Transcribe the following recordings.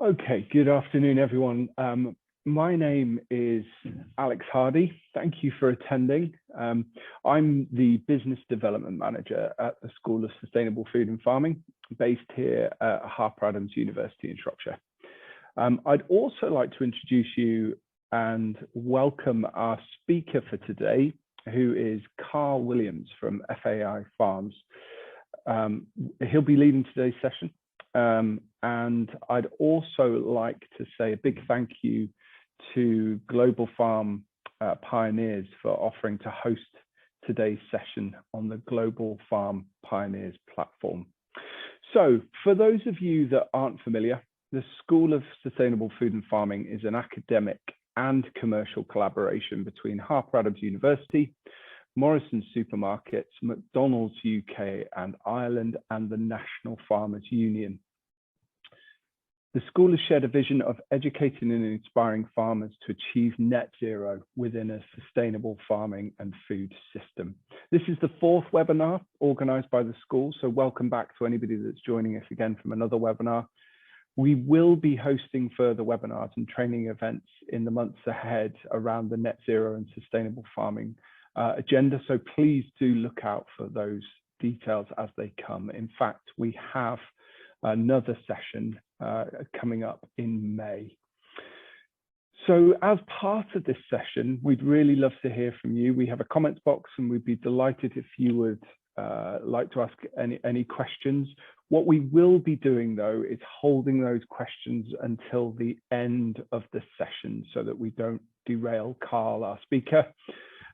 Okay, good afternoon, everyone. My name is Alex Hardy. Thank you for attending. I'm the Business Development Manager at the School of Sustainable Food and Farming, based here at Harper Adams University in Shropshire. I'd also like to introduce you and welcome our speaker for today, who is Karl Williams from FAI Farms. He'll be leading today's session. And I'd also like to say a big thank you to Global Farm Pioneers for offering to host today's session on the Global Farm Pioneers platform. So for those of you that aren't familiar, the School of Sustainable Food and Farming is an academic and commercial collaboration between Harper Adams University, Morrison's Supermarkets, McDonald's UK and Ireland, and the National Farmers Union. The school has shared a vision of educating and inspiring farmers to achieve net zero within a sustainable farming and food system. This is the fourth webinar organised by the school, so welcome back to anybody that's joining us again from another webinar. We will be hosting further webinars and training events in the months ahead around the net zero and sustainable farming agenda, so please do look out for those details as they come. In fact, we have another session coming up in May. So as part of this session, we'd really love to hear from you. We have a comments box and we'd be delighted if you would like to ask any questions. What we will be doing though is holding those questions until the end of the session so that we don't derail Karl, our speaker,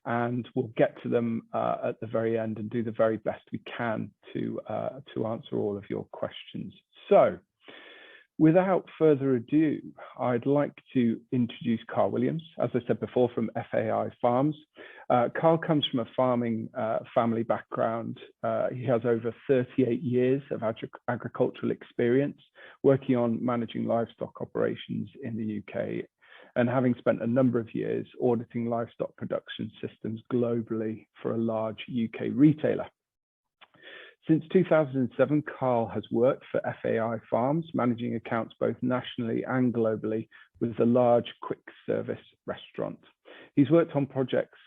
and we'll get to them at the very end and do the very best we can to answer all of your questions. So without further ado, I'd like to introduce Karl Williams, as I said before, from FAI Farms. Karl comes from a farming family background. He has over 38 years of agricultural experience working on managing livestock operations in the UK, and having spent a number of years auditing livestock production systems globally for a large UK retailer. Since 2007, Karl has worked for FAI Farms, managing accounts both nationally and globally with a large quick service restaurant. He's worked on projects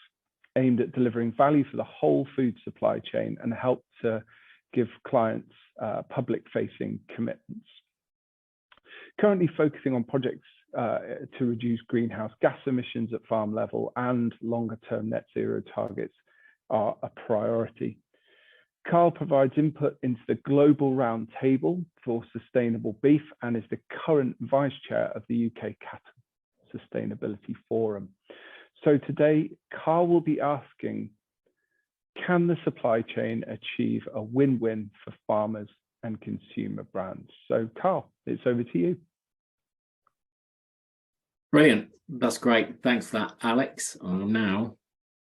aimed at delivering value for the whole food supply chain and helped to give clients public-facing commitments. Currently focusing on projects to reduce greenhouse gas emissions at farm level, and longer-term net zero targets are a priority. Karl provides input into the Global Roundtable for Sustainable Beef and is the current Vice Chair of the UK Cattle Sustainability Forum. So today, Karl will be asking, can the supply chain achieve a win-win for farmers and consumer brands? So Karl, it's over to you. Brilliant. That's great. Thanks for that, Alex. Now,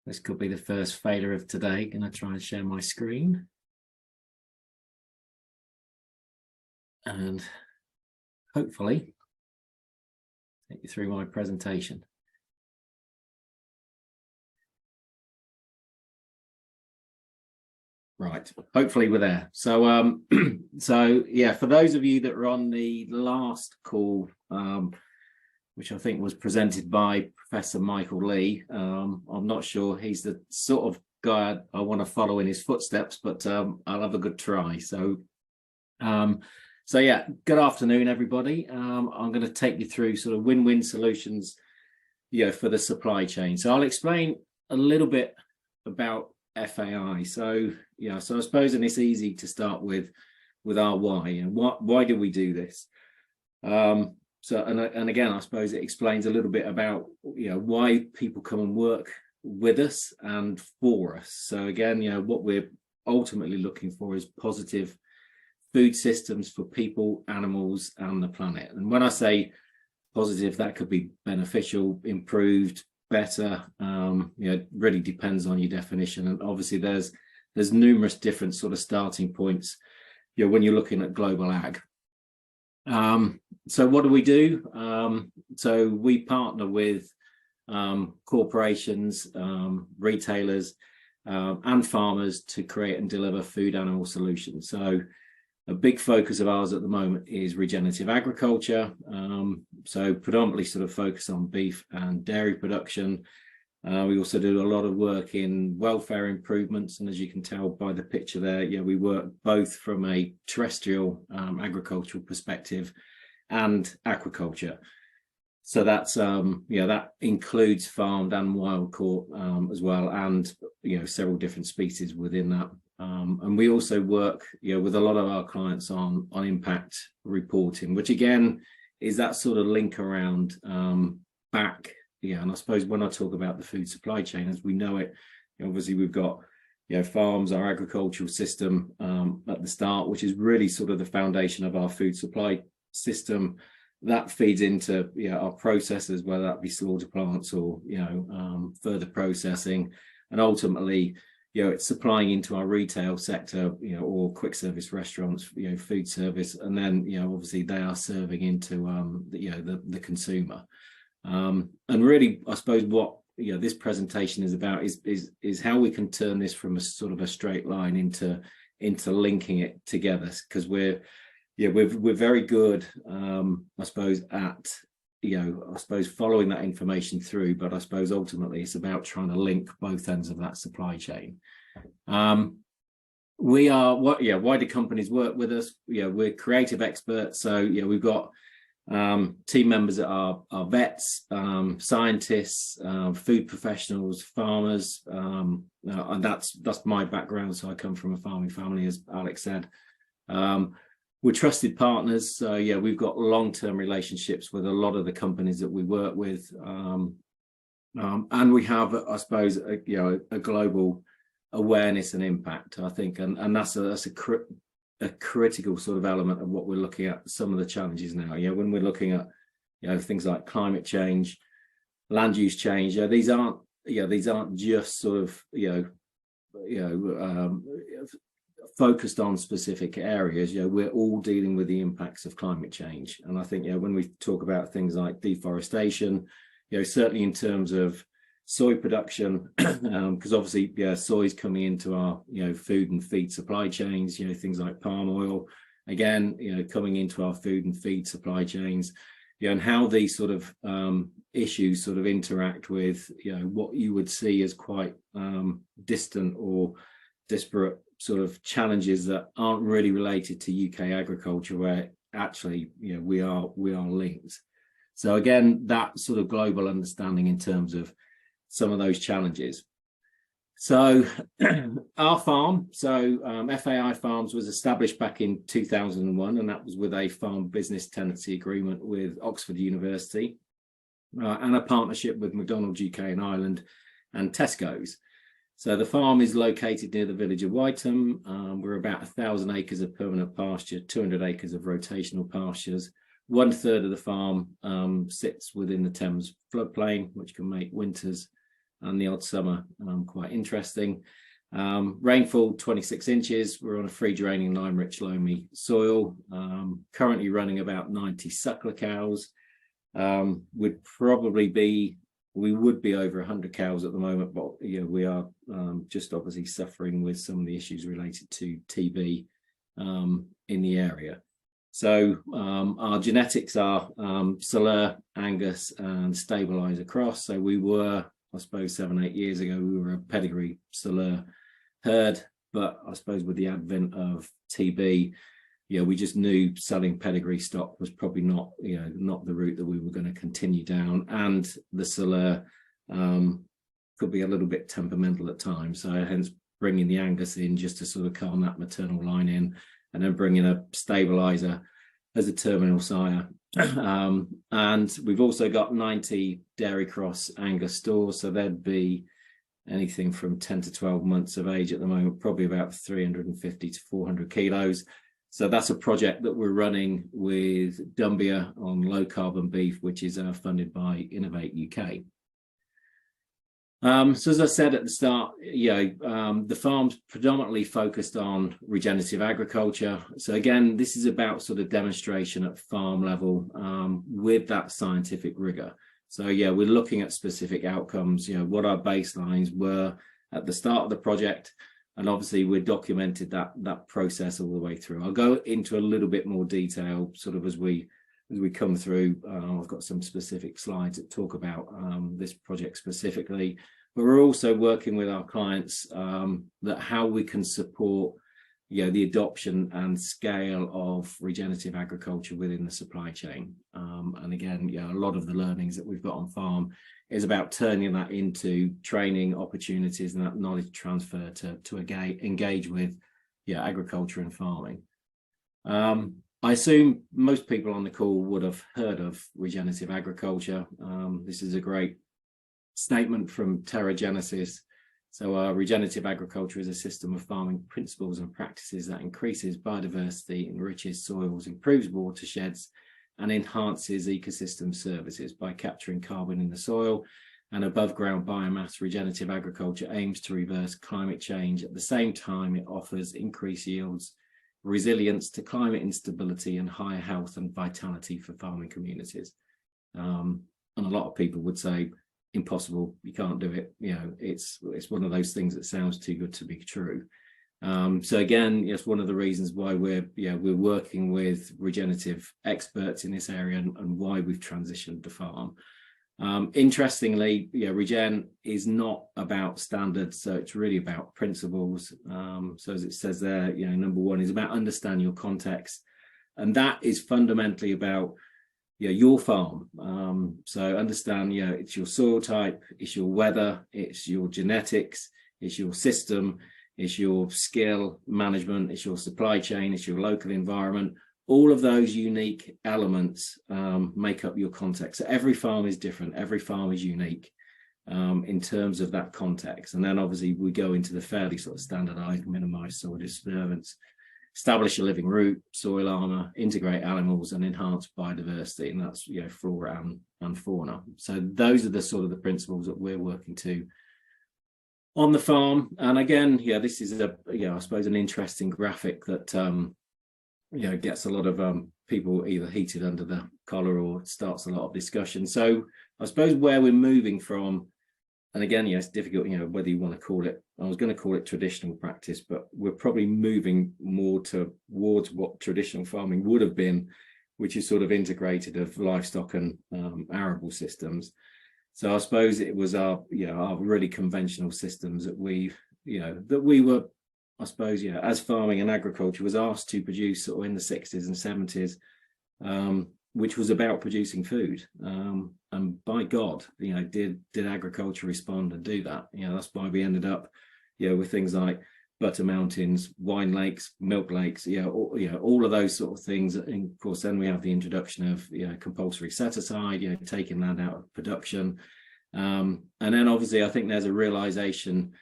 this could be the first failure of today. Going to try and share my screen. And hopefully take you through my presentation. Right, hopefully we're there. So, yeah, for those of you that were on the last call, which I think was presented by Professor Michael Lee. I'm not sure he's the sort of guy I want to follow in his footsteps, but I'll have a good try. So yeah, good afternoon, everybody. I'm going to take you through sort of win-win solutions, for the supply chain. So I'll explain a little bit about FAI. So I suppose, and it's easy to start with our why, and why do we do this? So, and again, I suppose it explains a little bit about, why people come and work with us and for us. So again, what we're ultimately looking for is positive food systems for people, animals, and the planet. And when I say positive, that could be beneficial, improved, better. It really depends on your definition. And obviously, there's numerous different sort of starting points, when you're looking at global ag. So what do we do? So we partner with corporations, retailers, and farmers to create and deliver food animal solutions. So A big focus of ours at the moment is regenerative agriculture. So predominantly sort of focused on beef and dairy production. We also do a lot of work in welfare improvements, and as you can tell by the picture there, yeah, we work both from a terrestrial agricultural perspective and aquaculture. So that's that includes farmed and wild caught as well, and several different species within that. And we also work with a lot of our clients on impact reporting, which again is that sort of link around back. Yeah, and I suppose when I talk about the food supply chain as we know it, obviously we've got farms, our agricultural system at the start, which is really sort of the foundation of our food supply system. That feeds into our processes, whether that be slaughter plants or further processing, and ultimately it's supplying into our retail sector, or quick service restaurants, food service, and then obviously they are serving into the consumer. And really, I suppose what this presentation is about is how we can turn this from a sort of a straight line into linking it together, because we're very good, I suppose, at following that information through, but I suppose ultimately it's about trying to link both ends of that supply chain. Why do companies work with us? We're creative experts, so we've got team members that are vets, scientists, food professionals, farmers, and that's my background. So I come from a farming family, as Alex said. We're trusted partners, so we've got long-term relationships with a lot of the companies that we work with, and we have, I suppose, a global awareness and impact, I think, and that's a critical sort of element of what we're looking at. Some of the challenges now, when we're looking at things like climate change, land use change, these aren't just sort of focused on specific areas. We're all dealing with the impacts of climate change, and I think when we talk about things like deforestation, certainly in terms of soy production, because obviously soy is coming into our food and feed supply chains, things like palm oil, again coming into our food and feed supply chains, and how these sort of issues sort of interact with what you would see as quite distant or disparate sort of challenges that aren't really related to UK agriculture, where actually we are linked. So again, that sort of global understanding in terms of some of those challenges. So our farm, FAI Farms was established back in 2001, and that was with a farm business tenancy agreement with Oxford University, and a partnership with McDonald's UK and Ireland and Tesco's. So the farm is located near the village of Whiteham. We're about 1,000 acres of permanent pasture, 200 acres of rotational pastures. 1/3 of the farm sits within the Thames floodplain, which can make winters and the odd summer quite interesting. Rainfall 26 inches. We're on a free draining lime-rich loamy soil. Currently running about 90 suckler cows. We would be over 100 cows at the moment, but we are just obviously suffering with some of the issues related to TB in the area. So our genetics are Salur, Angus, and Stabiliser cross. So we were, I suppose 7-8 years ago, we were a pedigree Salur herd, but I suppose with the advent of TB, we just knew selling pedigree stock was probably not the route that we were going to continue down, and the Salur could be a little bit temperamental at times. So hence bringing the Angus in just to sort of calm that maternal line in, and then bringing a Stabiliser as a terminal sire. And we've also got 90 dairy cross Angus stores, so they'd be anything from 10 to 12 months of age at the moment, probably about 350 to 400 kilos. So that's a project that we're running with Dumbia on low carbon beef, which is funded by Innovate UK. So as I said at the start, the farm's predominantly focused on regenerative agriculture. So again, this is about sort of demonstration at farm level with that scientific rigor. So we're looking at specific outcomes, what our baselines were at the start of the project, And obviously we've documented that process all the way through. I'll go into a little bit more detail sort of as we come through. I've got some specific slides that talk about this project specifically, but we're also working with our clients that how we can support the adoption and scale of regenerative agriculture within the supply chain. And again, a lot of the learnings that we've got on farm is about turning that into training opportunities and that knowledge transfer to engage with agriculture and farming. I assume most people on the call would have heard of regenerative agriculture. This is a great statement from Terra Genesis. So regenerative agriculture is a system of farming principles and practices that increases biodiversity, enriches soils, improves watersheds, and enhances ecosystem services by capturing carbon in the soil and above ground biomass. Regenerative agriculture aims to reverse climate change. At the same time, it offers increased yields, resilience to climate instability, and higher health and vitality for farming communities. And a lot of people would say, impossible, you can't do it. It's one of those things that sounds too good to be true. So again, it's one of the reasons why we're working with regenerative experts in this area and why we've transitioned to farm. Interestingly, regen is not about standards, so it's really about principles. So as it says there, number one is about understand your context, and that is fundamentally about your farm. So understand, it's your soil type, it's your weather, it's your genetics, it's your system, it's your skill management, it's your supply chain, it's your local environment. All of those unique elements make up your context. So every farm is different, every farm is unique in terms of that context. And then obviously we go into the fairly sort of standardized, minimize soil disturbance, establish a living root, soil armor, integrate animals, and enhance biodiversity, and that's flora and fauna. So those are the sort of the principles that we're working to on the farm. And again, this is I suppose an interesting graphic that gets a lot of people either heated under the collar or starts a lot of discussion. So I suppose where we're moving from, and again, it's difficult, whether you want to call it, I was going to call it traditional practice, but we're probably moving more towards what traditional farming would have been, which is sort of integrated of livestock and arable systems. So I suppose it was our really conventional systems that we were, I suppose, as farming and agriculture was asked to produce sort of in the 60s and 70s, which was about producing food. And by God, did agriculture respond and do that? That's why we ended up, with things like butter mountains, wine lakes, milk lakes, all of those sort of things. And of course, then we have the introduction of, compulsory set aside, taking land out of production. And then obviously, I think there's a realization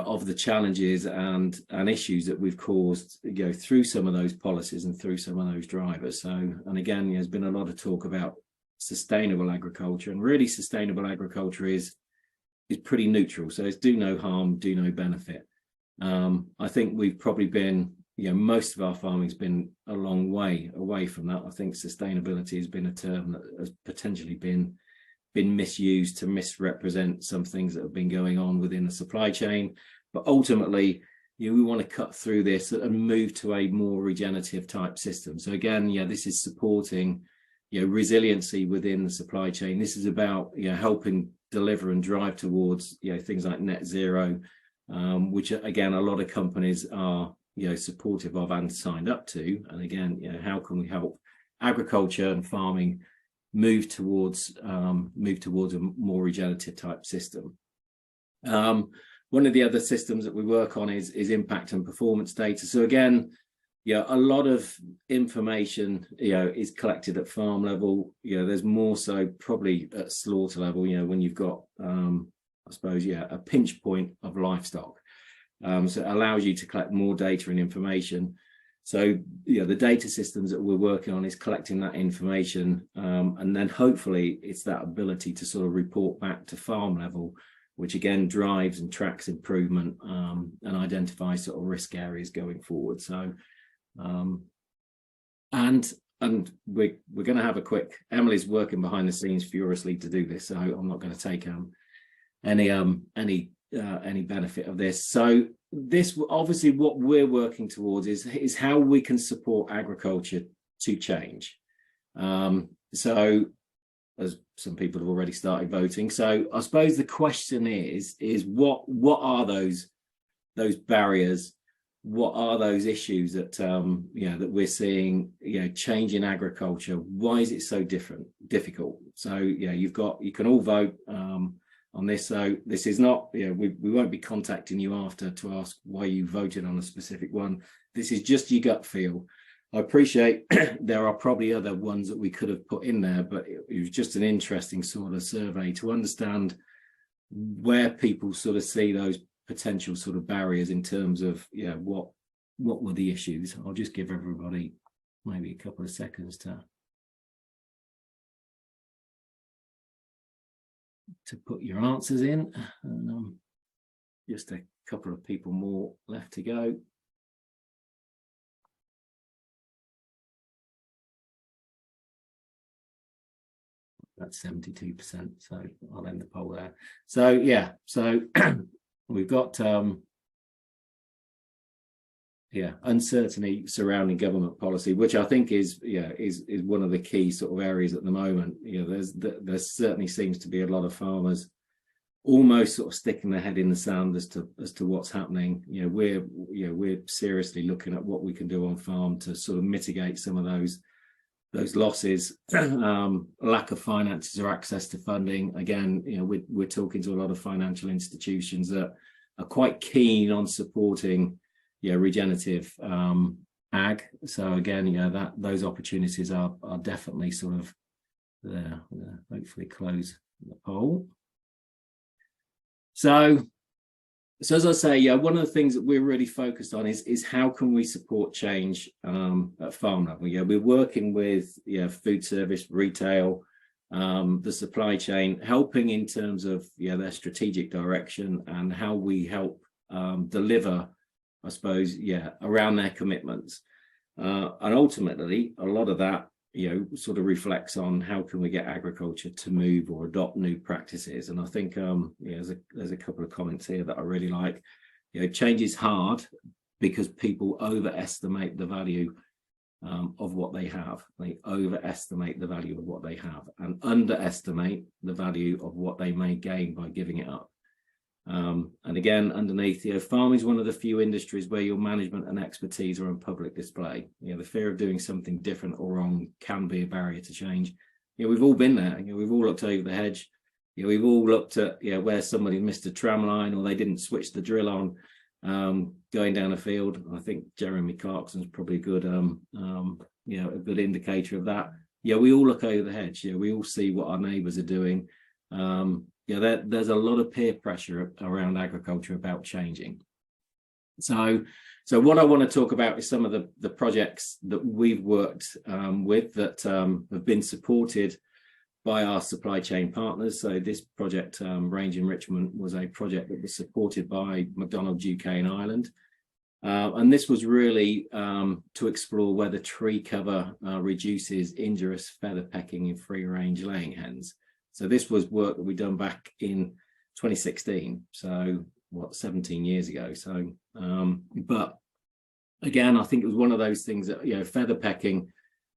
of the challenges and issues that we've caused, through some of those policies and through some of those drivers. So, and again, there's been a lot of talk about sustainable agriculture, and really sustainable agriculture is pretty neutral. So it's do no harm, do no benefit. I think we've probably been, most of our farming's been a long way away from that. I think sustainability has been a term that has potentially been misused to misrepresent some things that have been going on within the supply chain. But ultimately, we want to cut through this and move to a more regenerative type system. So again, this is supporting, resiliency within the supply chain. This is about, helping deliver and drive towards, things like net zero, which again, a lot of companies are, supportive of and signed up to. And again, how can we help agriculture and farming move towards a more regenerative type system? One of the other systems that we work on is impact and performance data. So again, a lot of information is collected at farm level. There's more so probably at slaughter level, when you've got I suppose a pinch point of livestock. So it allows you to collect more data and information. So, the data systems that we're working on is collecting that information, and then hopefully it's that ability to sort of report back to farm level, which again drives and tracks improvement and identifies sort of risk areas going forward. So, and we're going to have a quick. Emily's working behind the scenes furiously to do this, so I'm not going to take any benefit of this. So this obviously what we're working towards is how we can support agriculture to change. So as some people have already started voting, so I suppose the question is what are those barriers? What are those issues that that we're seeing change in agriculture? Why is it so difficult? So you can all vote on this. So this is not, we won't be contacting you after to ask why you voted on a specific one. This is just your gut feel. I appreciate there are probably other ones that we could have put in there, but it was just an interesting sort of survey to understand where people sort of see those potential sort of barriers in terms of what were the issues. I'll just give everybody maybe a couple of seconds to put your answers in. Just a couple of people more left to go. That's 72%, so I'll end the poll there. So yeah, so we've got uncertainty surrounding government policy, which I think is one of the key sort of areas at the moment. There certainly seems to be a lot of farmers almost sort of sticking their head in the sand as to what's happening. We're seriously looking at what we can do on farm to sort of mitigate some of those losses. Lack of finances or access to funding. Again, we're talking to a lot of financial institutions that are quite keen on supporting regenerative ag. So again, those opportunities are definitely sort of there. Hopefully close the poll. So as I say, one of the things that we're really focused on is how can we support change at farm level. We're working with food service, retail, the supply chain, helping in terms of their strategic direction and how we help deliver, I suppose, around their commitments. And ultimately, a lot of that sort of reflects on how can we get agriculture to move or adopt new practices. And I think there's a couple of comments here that I really like. Change is hard because people overestimate the value of what they have. They overestimate the value of what they have and underestimate the value of what they may gain by giving it up. And again, underneath, farming is one of the few industries where your management and expertise are on public display. The fear of doing something different or wrong can be a barrier to change. We've all been there. We've all looked over the hedge. We've all looked at where somebody missed a tram line or they didn't switch the drill on going down a field. I think Jeremy Clarkson's probably a good a good indicator of that. We all look over the hedge. We all see what our neighbours are doing. There's a lot of peer pressure around agriculture about changing. So what I want to talk about is some of the projects that we've worked with that have been supported by our supply chain partners. So this project, Range Enrichment, was a project that was supported by McDonald's UK and Ireland. And this was really to explore whether tree cover reduces injurious feather pecking in free-range laying hens. So this was work that we'd done back in 2016, so 17 years ago. So, but again, I think it was one of those things that feather pecking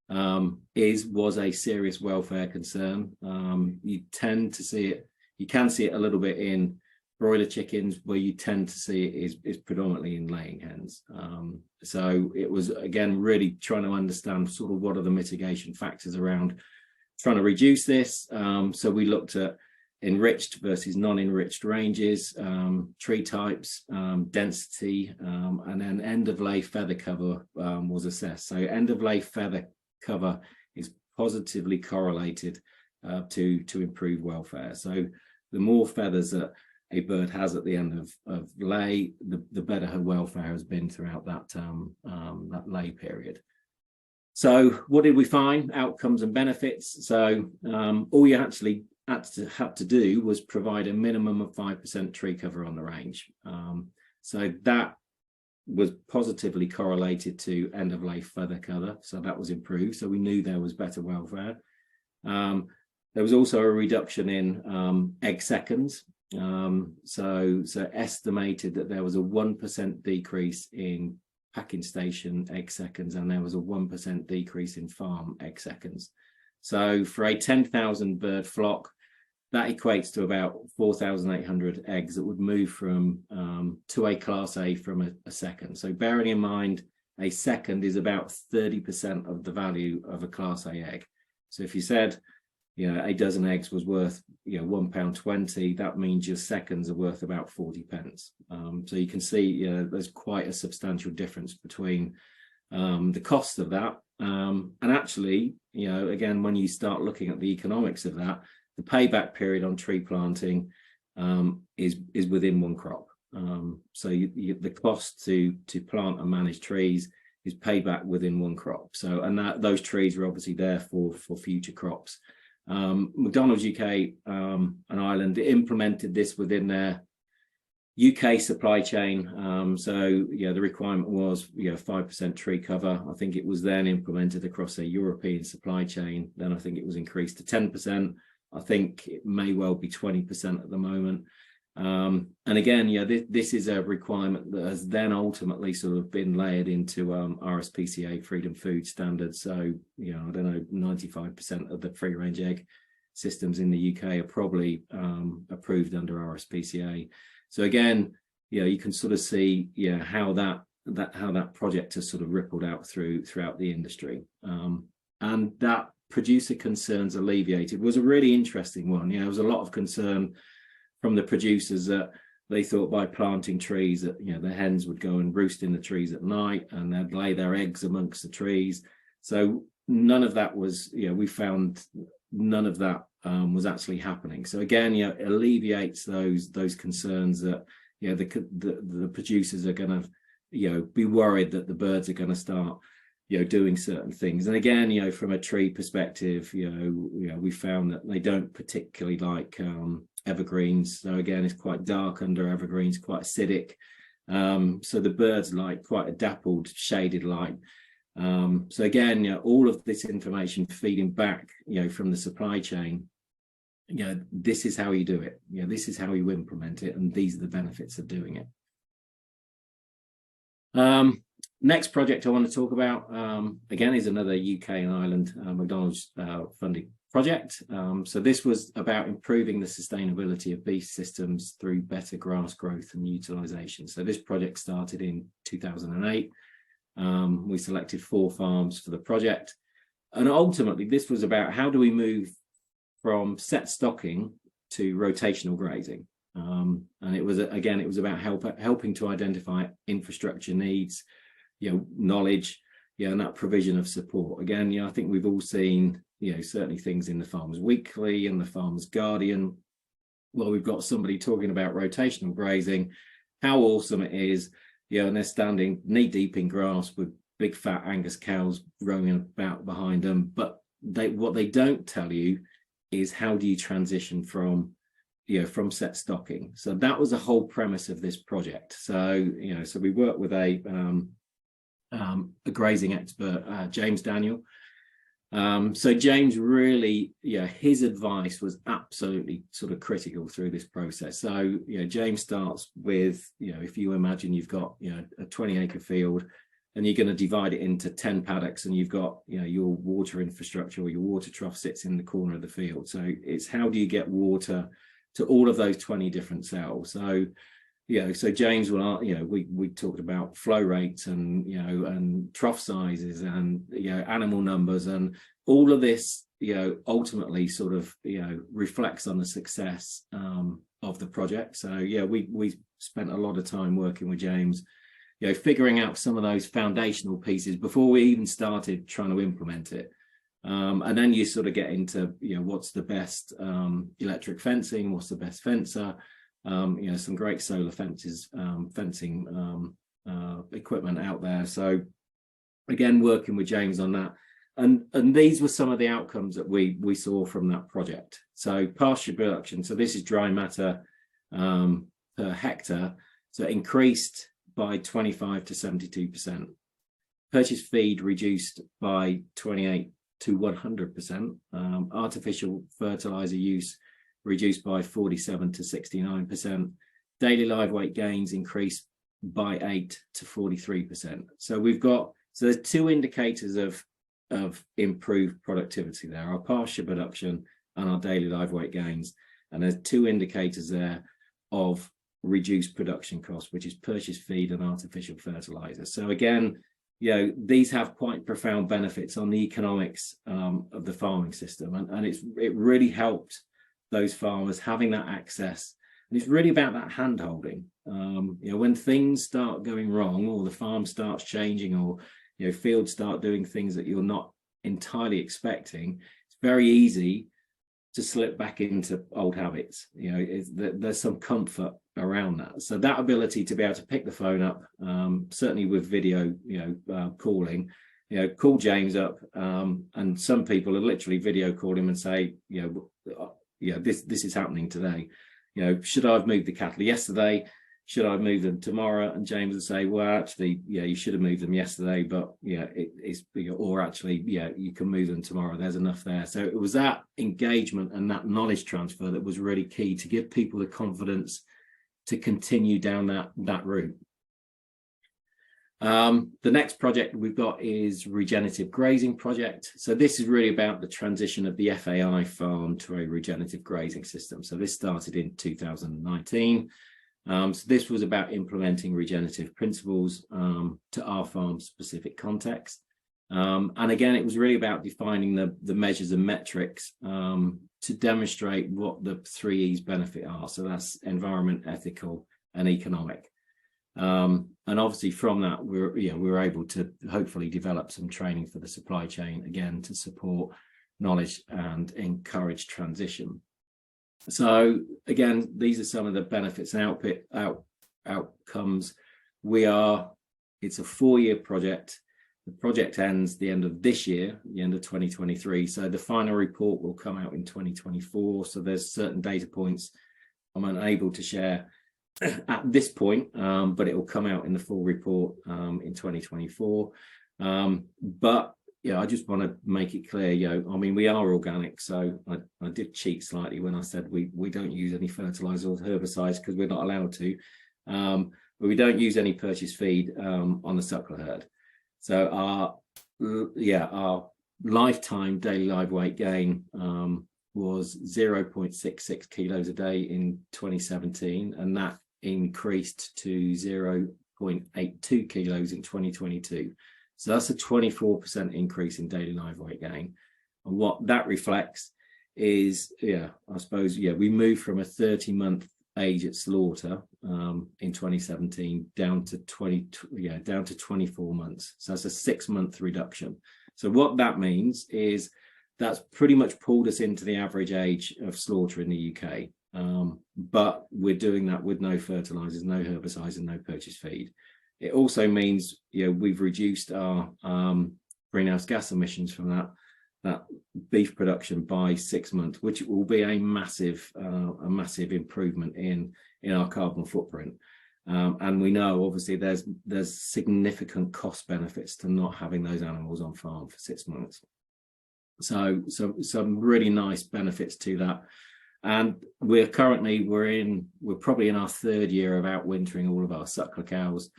was a serious welfare concern. You tend to see it. You can see it a little bit in broiler chickens, where you tend to see it is predominantly in laying hens. So it was again really trying to understand sort of what are the mitigation factors around trying to reduce this. So we looked at enriched versus non-enriched ranges, tree types, density, and then end-of-lay feather cover was assessed. So end-of-lay feather cover is positively correlated to improve welfare. So the more feathers that a bird has at the end of lay, the better her welfare has been throughout that lay period. So what did we find? Outcomes and benefits. So all you actually had to do was provide a minimum of 5% tree cover on the range. So that was positively correlated to end-of-lay feather cover. So that was improved. So we knew there was better welfare. There was also a reduction in egg seconds. So estimated that there was a 1% decrease in packing station egg seconds, and there was a 1% decrease in farm egg seconds. So for a 10,000 bird flock, that equates to about 4,800 eggs that would move from to a class A from a second. So bearing in mind, a second is about 30% of the value of a class A egg. So if you said, a dozen eggs was worth, £1.20, that means your seconds are worth about 40 pence. So you can see, there's quite a substantial difference between the cost of that. And actually, again, when you start looking at the economics of that, the payback period on tree planting is within one crop. So the cost to plant and manage trees is payback within one crop. So, and those trees are obviously there for future crops. McDonald's UK and Ireland implemented this within their UK supply chain. So the requirement was 5% tree cover. I think it was then implemented across a European supply chain. Then I think it was increased to 10%. I think it may well be 20% at the moment. And again, this is a requirement that has then ultimately sort of been layered into RSPCA Freedom Food Standards. So, I don't know, 95% of the free range egg systems in the UK are probably approved under RSPCA. So again, you can sort of see how that project has sort of rippled out throughout the industry. And that producer concerns alleviated was a really interesting one. There was a lot of concern from the producers that they thought by planting trees that the hens would go and roost in the trees at night and they'd lay their eggs amongst the trees. So none of that was, we found none of that was actually happening. So again, it alleviates those concerns that the producers are going to be worried that the birds are going to start doing certain things. And again, from a tree perspective, we found that they don't particularly like evergreens. So again, it's quite dark under evergreens, quite acidic. So the birds like quite a dappled, shaded light. So again, all of this information feeding back, from the supply chain, this is how you do it. This is how you implement it, and these are the benefits of doing it. Next project I want to talk about, again, is another UK and Ireland McDonald's funded project. So this was about improving the sustainability of beef systems through better grass growth and utilisation. So this project started in 2008. We selected 4 farms for the project. And ultimately, this was about how do we move from set stocking to rotational grazing. And it was, again, it was about helping to identify infrastructure needs, knowledge, and that provision of support. Again, I think we've all seen, certainly things in the Farmers Weekly and the Farmers Guardian. Well, we've got somebody talking about rotational grazing, how awesome it is, and they're standing knee deep in grass with big fat Angus cows roaming about behind them. But what they don't tell you is how do you transition from set stocking. So that was the whole premise of this project. So, so we worked with a grazing expert, James Daniel. So James really, his advice was absolutely sort of critical through this process. So, James starts with, if you imagine you've got, a 20-acre field and you're going to divide it into 10 paddocks and you've got, your water infrastructure or your water trough sits in the corner of the field. So it's how do you get water to all of those 20 different cells? So, so James will, we talked about flow rates and, and trough sizes and, animal numbers, and all of this, ultimately sort of, reflects on the success of the project. So, we spent a lot of time working with James, figuring out some of those foundational pieces before we even started trying to implement it. And then you sort of get into, what's the best electric fencing, what's the best fencer, some great solar fences, fencing equipment out there. So again, working with James on that. And these were some of the outcomes that we saw from that project. So pasture production, so this is dry matter per hectare, so increased by 25 to 72%. Purchase feed reduced by 28 to 100%. Artificial fertilizer use reduced by 47 to 69%. Daily live weight gains increased by 8 to 43%. So there's two indicators of improved productivity there, our pasture production and our daily live weight gains. And there's two indicators there of reduced production costs, which is purchased feed and artificial fertilizer. So again, these have quite profound benefits on the economics of the farming system. And it really helped those farmers having that access. And it's really about that hand-holding. When things start going wrong, or the farm starts changing, or fields start doing things that you're not entirely expecting, it's very easy to slip back into old habits. There's some comfort around that. So that ability to be able to pick the phone up, certainly with video, calling, call James up, and some people are literally video call him and say, this is happening today. Should I have moved the cattle yesterday? Should I move them tomorrow? And James would say, well, actually, you should have moved them yesterday, but or actually, you can move them tomorrow. There's enough there. So it was that engagement and that knowledge transfer that was really key to give people the confidence to continue down that route. The next project we've got is regenerative grazing project. So this is really about the transition of the FAI farm to a regenerative grazing system. So this started in 2019. So this was about implementing regenerative principles to our farm specific context. And again, it was really about defining the measures and metrics to demonstrate what the 3 E's benefit are. So that's environment, ethical, and economic. And obviously from that, we were able to hopefully develop some training for the supply chain, again, to support knowledge and encourage transition. So again, these are some of the benefits and outcomes. It's a 4-year project. The project ends the end of this year, the end of 2023. So the final report will come out in 2024. So there's certain data points I'm unable to share at this point, but it will come out in the full report in 2024. But I just want to make it clear, we are organic. So I did cheat slightly when I said we don't use any fertilizer or herbicides because we're not allowed to. But we don't use any purchased feed on the suckler herd. So our lifetime daily live weight gain was 0.66 kilos a day in 2017, and that increased to 0.82 kilos in 2022. So that's a 24% increase in daily live weight gain. And what that reflects is, we moved from a 30-month age at slaughter in 2017 down to 24 months. So that's a 6-month reduction. So what that means is that's pretty much pulled us into the average age of slaughter in the UK. But we're doing that with no fertilizers, no herbicides, and no purchased feed. It also means we've reduced our greenhouse gas emissions from that beef production by 6 months, which will be a massive improvement in our carbon footprint. And we know obviously there's significant cost benefits to not having those animals on farm for 6 months. So some really nice benefits to that. And we're probably in our 3rd year of outwintering all of our suckler cows.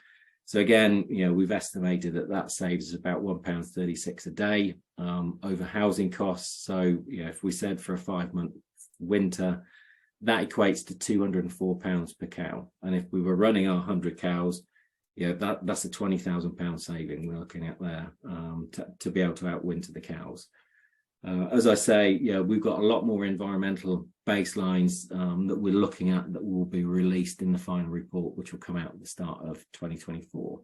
So again, we've estimated that saves us about £1.36 a day over housing costs. So if we said for a 5-month winter, that equates to £204 per cow. And if we were running our 100 cows, that's a £20,000 saving we're looking at there to be able to outwinter the cows. As I say, we've got a lot more environmental baselines that we're looking at that will be released in the final report, which will come out at the start of 2024.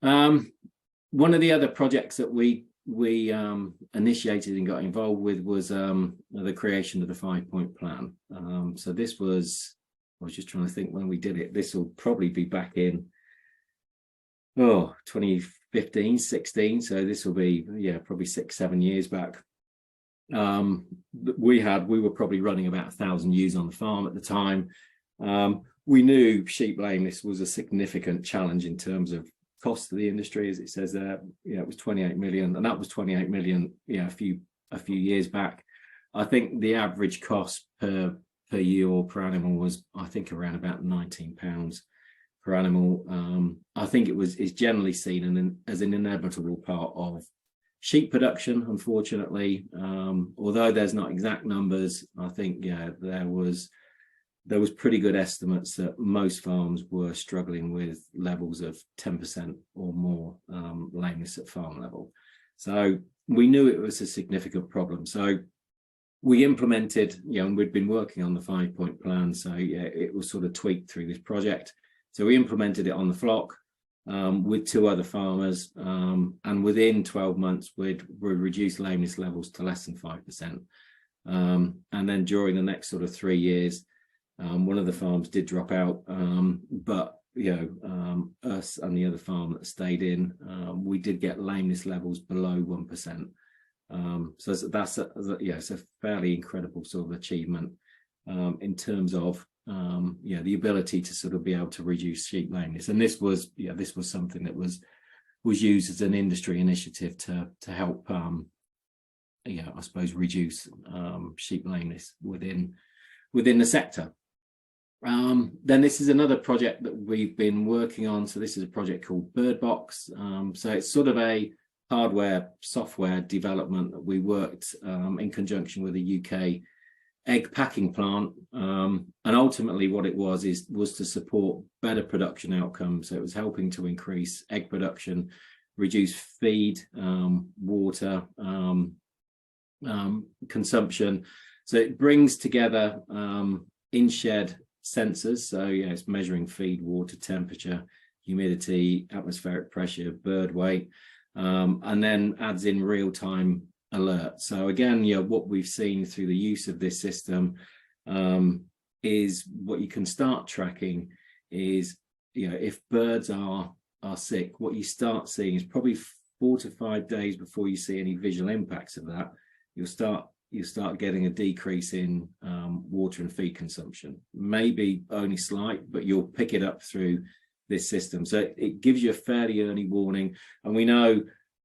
One of the other projects that we initiated and got involved with was the creation of the 5-point plan. So this was, I was just trying to think when we did it. This will probably be back in 2015, 16. So this will be probably 6-7 years back. We were probably running about 1,000 ewes on the farm at the time. We knew sheep lameness was a significant challenge in terms of cost to the industry, as it says there. It was 28 million, and that was 28 million a few years back. I think the average cost per ewe or per animal was, I think, around about £19 per animal. I think it's generally seen as an inevitable part of sheep production, unfortunately. Although there's not exact numbers, I think there was pretty good estimates that most farms were struggling with levels of 10% or more lameness at farm level. So we knew it was a significant problem. So we implemented, and we'd been working on the 5-point plan. So it was sort of tweaked through this project. So we implemented it on the flock with 2 other farmers. And within 12 months, we'd reduced lameness levels to less than 5%. And then during the next sort of 3 years, one of the farms did drop out, but us and the other farm that stayed in, we did get lameness levels below 1%. So that's it's a fairly incredible sort of achievement in terms of the ability to sort of be able to reduce sheep lameness. And this was something that was used as an industry initiative to help I suppose reduce sheep lameness within the sector. Then this is another project that we've been working on. So this is a project called BirdBox. So it's sort of a hardware software development that we worked in conjunction with a UK egg packing plant, and ultimately what it was to support better production outcomes. So it was helping to increase egg production, reduce feed, water consumption. So it brings together in shed sensors. So it's measuring feed, water, temperature, humidity, atmospheric pressure, bird weight, and then adds in real-time alert. So again, what we've seen through the use of this system is what you can start tracking is, if birds are sick, what you start seeing is probably 4 to 5 days before you see any visual impacts of that, you'll start getting a decrease in water and feed consumption. Maybe only slight, but you'll pick it up through this system. So it gives you a fairly early warning. And we know,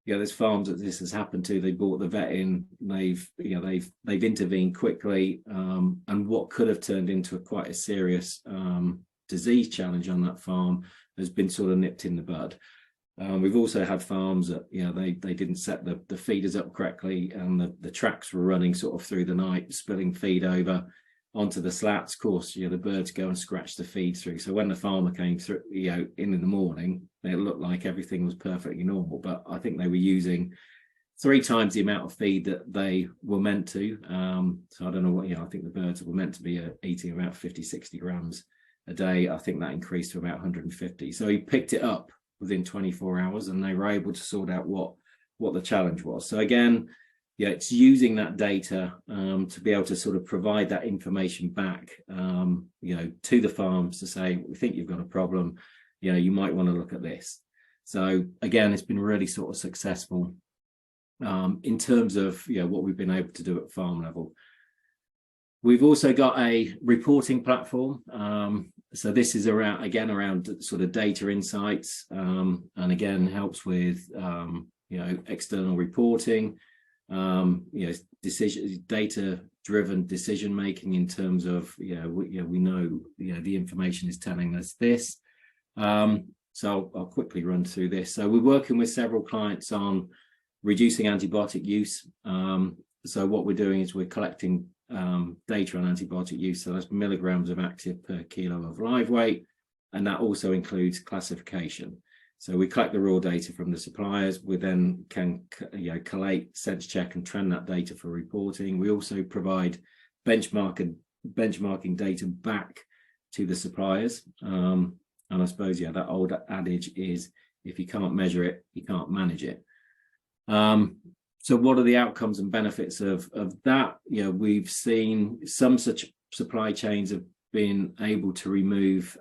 there's farms that this has happened to. They brought the vet in, they've intervened quickly, and what could have turned into quite a serious disease challenge on that farm has been sort of nipped in the bud. We've also had farms that they didn't set the feeders up correctly, and the tracks were running sort of through the night, spilling feed over onto the slats. Of course, the birds go and scratch the feed through. So when the farmer came through, in the morning, it looked like everything was perfectly normal. But I think they were using 3 times the amount of feed that they were meant to. So I don't know what, I think the birds were meant to be eating about 50, 60 grams a day. I think that increased to about 150. So he picked it up within 24 hours, and they were able to sort out what the challenge was. So again, it's using that data to be able to sort of provide that information back, to the farms to say, we think you've got a problem, you might want to look at this. So again, it's been really sort of successful in terms of what we've been able to do at farm level. We've also got a reporting platform. So this is around sort of data insights, and again helps with external reporting, data-driven decision making in terms of we know the information is telling us this. So I'll quickly run through this. So we're working with several clients on reducing antibiotic use. So what we're doing is we're collecting data on antibiotic use. So that's milligrams of active per kilo of live weight, and that also includes classification. So we collect the raw data from the suppliers. We then can collate, sense check, and trend that data for reporting. We also provide benchmarking data back to the suppliers. And I suppose that old adage is, if you can't measure it, you can't manage it. So what are the outcomes and benefits of that? We've seen some such supply chains have been able to remove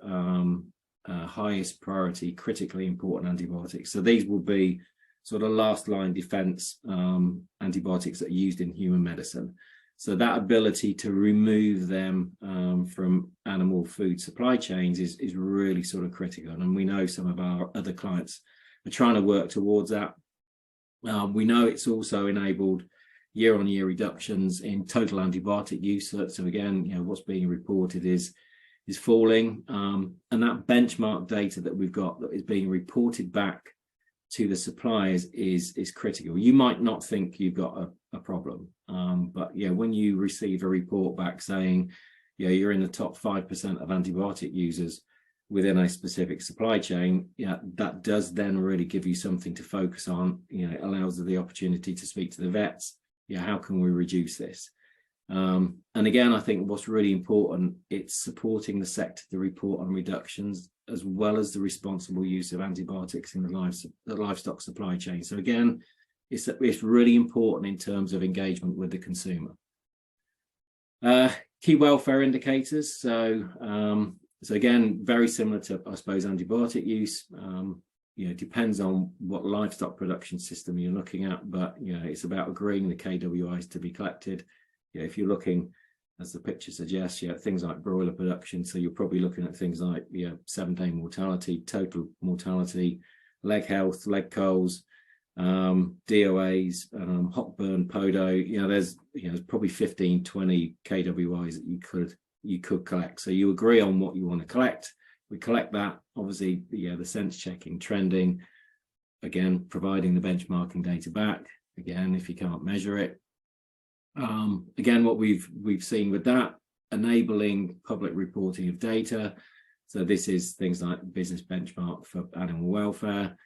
highest priority, critically important antibiotics. So these will be sort of last line defense antibiotics that are used in human medicine. So that ability to remove them from animal food supply chains is really sort of critical. And we know some of our other clients are trying to work towards that. We know it's also enabled year-on-year reductions in total antibiotic use. So again, what's being reported is falling, and that benchmark data that we've got that is being reported back to the suppliers is critical. You might not think you've got a problem, but when you receive a report back saying you're in the top 5% of antibiotic users within a specific supply chain, that does then really give you something to focus on. It allows the opportunity to speak to the vets. How can we reduce this? And again, I think what's really important, it's supporting the sector to report on reductions as well as the responsible use of antibiotics in the livestock supply chain. So again, it's really important in terms of engagement with the consumer. Key welfare indicators. So again, very similar to, I suppose, antibiotic use. Depends on what livestock production system you're looking at, but it's about agreeing the KWIs to be collected. If you're looking, as the picture suggests, things like broiler production, so you're probably looking at things like 7-day mortality, total mortality, leg health, leg culls, DOAs, hot burn, podo. There's probably 15, 20 KWIs that you could collect. So you agree on what you want to collect. We collect that. Obviously, the sense checking, trending, again, providing the benchmarking data back. Again, if you can't measure it. Again, what we've seen with that, enabling public reporting of data. So this is things like business benchmark for animal welfare.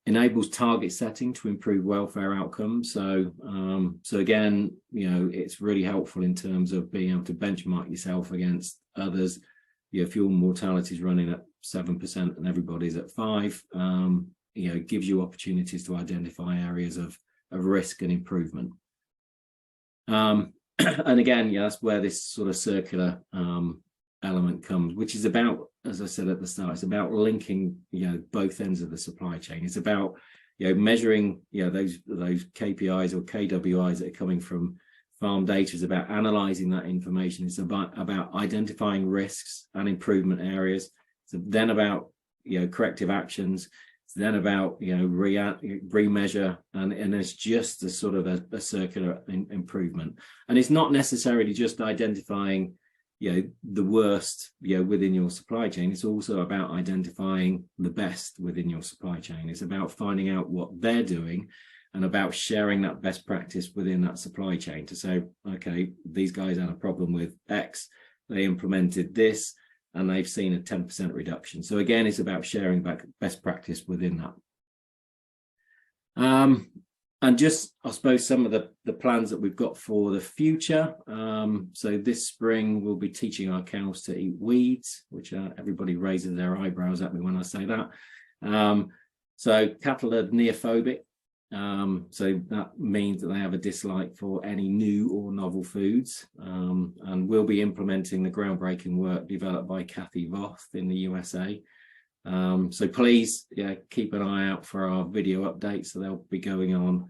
Enables target setting to improve welfare outcomes. So again, it's really helpful in terms of being able to benchmark yourself against others. If your mortality is running at 7% and everybody's at 5%, it gives you opportunities to identify areas of risk and improvement. And again, that's where this sort of circular element comes, which is about, as I said at the start, it's about linking both ends of the supply chain. It's about measuring those KPIs or KWIs that are coming from farm data. Is about analyzing that information. It's about identifying risks and improvement areas. It's then about corrective actions. It's then about remeasure, and it's just a sort of a circular improvement. And it's not necessarily just identifying the worst within your supply chain. It's also about identifying the best within your supply chain. It's about finding out what they're doing and about sharing that best practice within that supply chain to say, okay, these guys had a problem with X, they implemented this, and they've seen a 10% reduction. So again, it's about sharing back best practice within that. And just, I suppose, some of the plans that we've got for the future. So this spring, we'll be teaching our cows to eat weeds, which everybody raises their eyebrows at me when I say that. So cattle are neophobic. So that means that they have a dislike for any new or novel foods, and we'll be implementing the groundbreaking work developed by Kathy Voth in the USA. So please keep an eye out for our video updates. So they'll be going on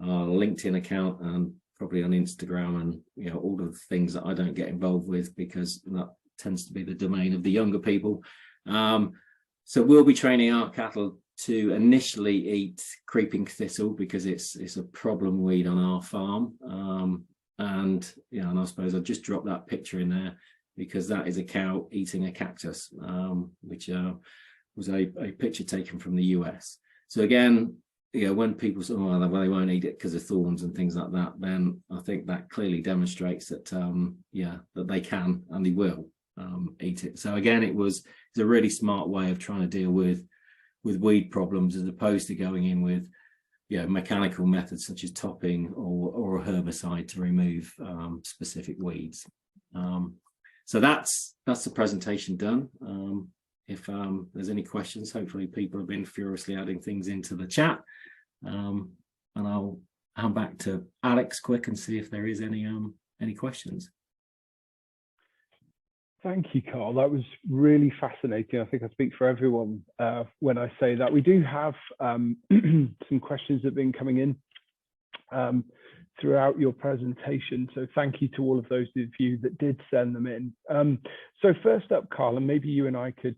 our LinkedIn account and probably on Instagram, and all of the things that I don't get involved with because that tends to be the domain of the younger people. So we'll be training our cattle to initially eat creeping thistle because it's a problem weed on our farm. And I suppose I'll just drop that picture in there because that is a cow eating a cactus, which was a picture taken from the US. So again, when people say, well, they won't eat it because of thorns and things like that, then I think that clearly demonstrates that, that they can and they will eat it. So again, it's a really smart way of trying to deal with weed problems as opposed to going in with mechanical methods such as topping or a herbicide to remove specific weeds. So that's the presentation done. If there's any questions, hopefully people have been furiously adding things into the chat, and I'll hand back to Alex quick and see if there is any questions. Thank you, Karl. That was really fascinating. I think I speak for everyone when I say that. We do have some questions that have been coming in throughout your presentation. So thank you to all of those of you that did send them in. So first up, Karl, and maybe you and I could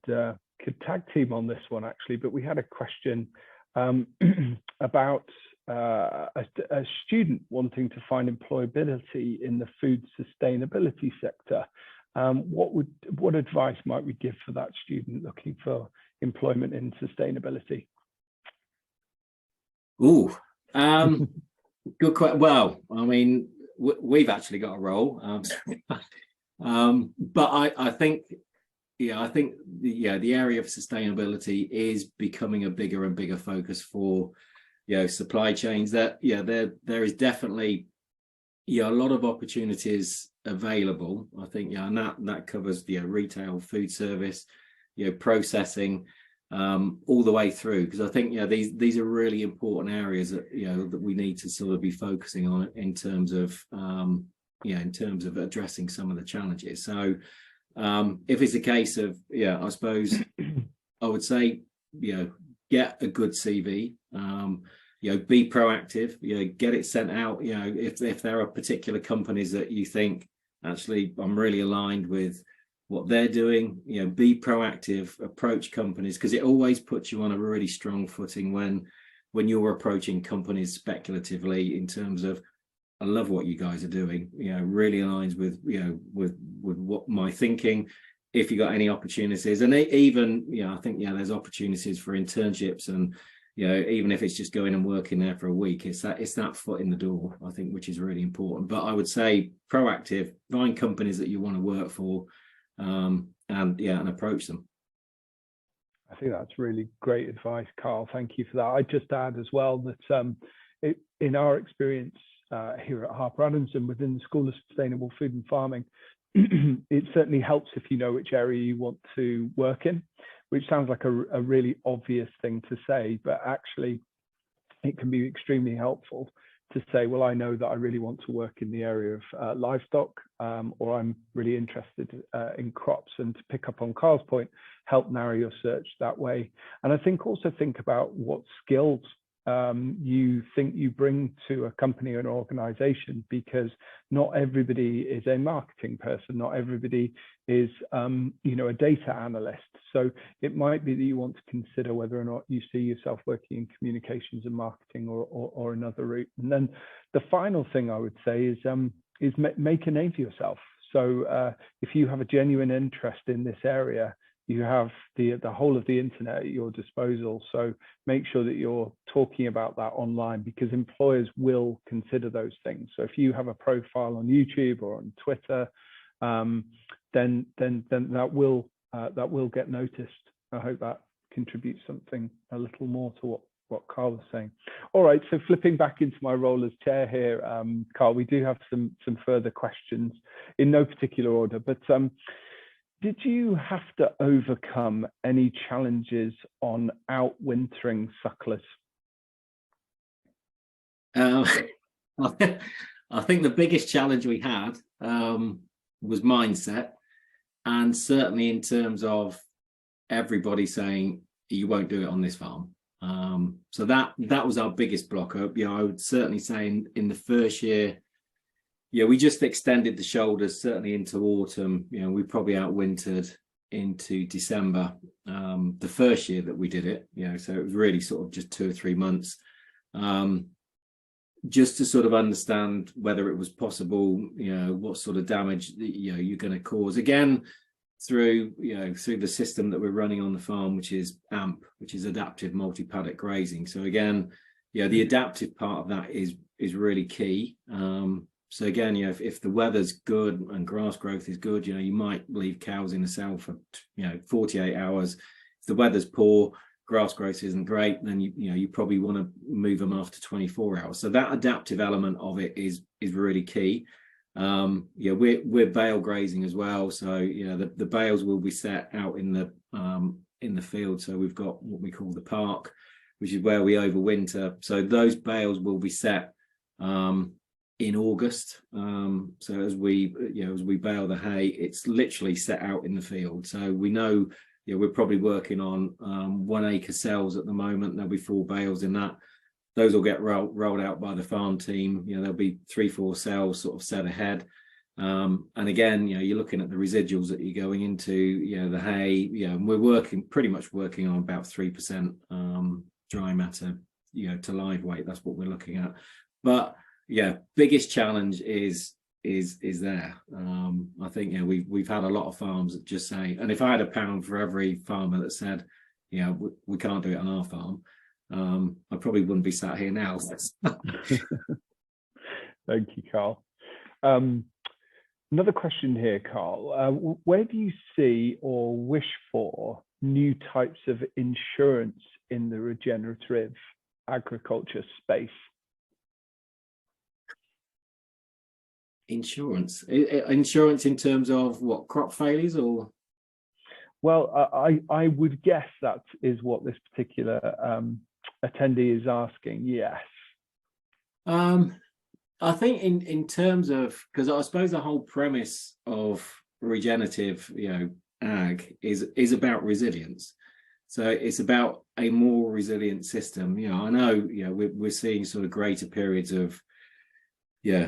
tag team on this one actually, but we had a question about a student wanting to find employability in the food sustainability sector, what advice might we give for that student looking for employment in sustainability? Oh, good question. Well, I mean, we've actually got a role, but I think, I think the area of sustainability is becoming a bigger and bigger focus for supply chains. That there is definitely a lot of opportunities available. I think and that covers retail, food service, processing, all the way through, because I think these are really important areas that that we need to sort of be focusing on in terms of addressing some of the challenges. So if it's a case of I suppose I would say get a good CV, be proactive, get it sent out. If there are particular companies that you think actually I'm really aligned with what they're doing, be proactive, approach companies, because it always puts you on a really strong footing when you're approaching companies speculatively in terms of, I love what you guys are doing, really aligns with with what my thinking. If you got any opportunities, and even I think there's opportunities for internships, and even if it's just going and working there for a week, it's that foot in the door, I think, which is really important. But I would say proactive, find companies that you want to work for, and approach them. I think that's really great advice, Karl. Thank you for that. I'd just add as well that in our experience here at Harper Adams and within the School of Sustainable Food and Farming, it certainly helps if you know which area you want to work in, which sounds like a really obvious thing to say, but actually it can be extremely helpful to say, well, I know that I really want to work in the area of livestock, or I'm really interested in crops, and to pick up on Karl's point, help narrow your search that way. And I think also think about what skills you think you bring to a company or an organization, because not everybody is a marketing person, not everybody is a data analyst. So it might be that you want to consider whether or not you see yourself working in communications and marketing or another route. And then the final thing I would say is make a name for yourself. So if you have a genuine interest in this area, you have the whole of the internet at your disposal. So make sure that you're talking about that online, because employers will consider those things. So if you have a profile on YouTube or on Twitter, then that will get noticed. I hope that contributes something a little more to what Karl was saying. All right, so flipping back into my role as chair here, Karl, we do have some further questions in no particular order, but did you have to overcome any challenges on outwintering sucklers? I think the biggest challenge we had was mindset, and certainly in terms of everybody saying you won't do it on this farm. So that was our biggest blocker. I would certainly say in the first year, we just extended the shoulders certainly into autumn. We probably outwintered into December, the first year that we did it. So it was really sort of just 2 or 3 months, just to sort of understand whether it was possible, what sort of damage that, you're going to cause. Again, through the system that we're running on the farm, which is AMP, which is adaptive multi-paddock grazing. So again, the adaptive part of that is really key. So again, if the weather's good and grass growth is good, you might leave cows in the cell for 48 hours. If the weather's poor, grass growth isn't great, then you probably want to move them after 24 hours. So that adaptive element of it is really key. We're bale grazing as well, so the bales will be set out in the field. So we've got what we call the park, which is where we overwinter. So those bales will be set in August. So as we bale the hay, it's literally set out in the field. So we know we're probably working on 1 acre cells at the moment. There'll be 4 bales in that. Those will get rolled out by the farm team. There'll be 3-4 cells sort of set ahead. And again, you're looking at the residuals that you're going into, the hay. And we're pretty much working on about 3% dry matter to live weight. That's what we're looking at. But yeah, biggest challenge is there. I think we've had a lot of farms that just say, and if I had £1 for every farmer that said, we can't do it on our farm, I probably wouldn't be sat here now. Thank you, Karl. Another question here, Karl. Where do you see or wish for new types of insurance in the regenerative agriculture space? Insurance in terms of what, crop failures or? Well, I would guess that is what this particular attendee is asking. Yes. I think in terms of, because I suppose the whole premise of regenerative, ag is about resilience. So it's about a more resilient system. I know, we're seeing sort of greater periods of,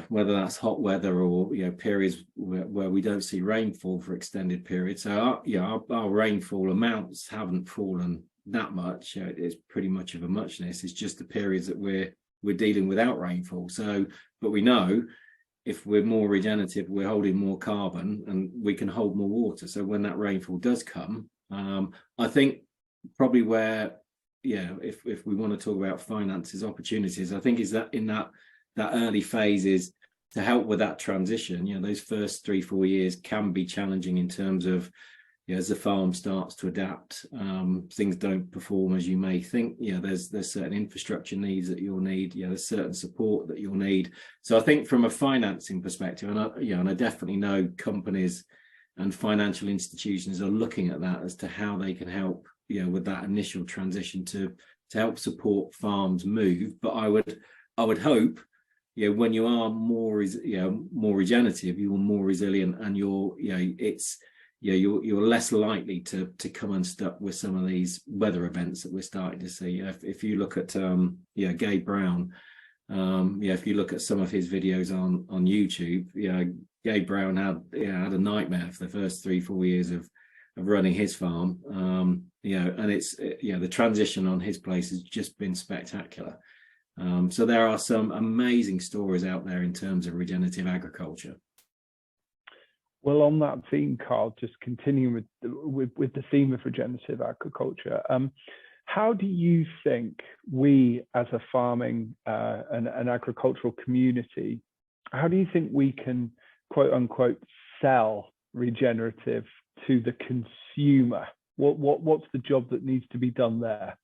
whether that's hot weather or, periods where we don't see rainfall for extended periods. So our rainfall amounts haven't fallen that much. It's pretty much of a muchness. It's just the periods that we're dealing without rainfall. So, but we know if we're more regenerative, we're holding more carbon and we can hold more water. So when that rainfall does come, I think probably where, if we want to talk about finances, opportunities, I think is that in that early phase is to help with that transition. Those first 3-4 years can be challenging in terms of, as the farm starts to adapt, things don't perform as you may think. There's certain infrastructure needs that you'll need. There's certain support that you'll need. So I think from a financing perspective, and I definitely know companies and financial institutions are looking at that as to how they can help, with that initial transition to help support farms move. But I would hope, when you are more regenerative, you're more resilient, and you're less likely to come unstuck with some of these weather events that we're starting to see. If you look at Gabe Brown, if you look at some of his videos on YouTube, Gabe Brown had a nightmare for the first 3-4 years of running his farm, and it's the transition on his place has just been spectacular. So there are some amazing stories out there in terms of regenerative agriculture. Well, on that theme, Karl, just continuing with the theme of regenerative agriculture, how do you think we as a farming and agricultural community, how do you think we can, quote unquote, sell regenerative to the consumer? What's the job that needs to be done there?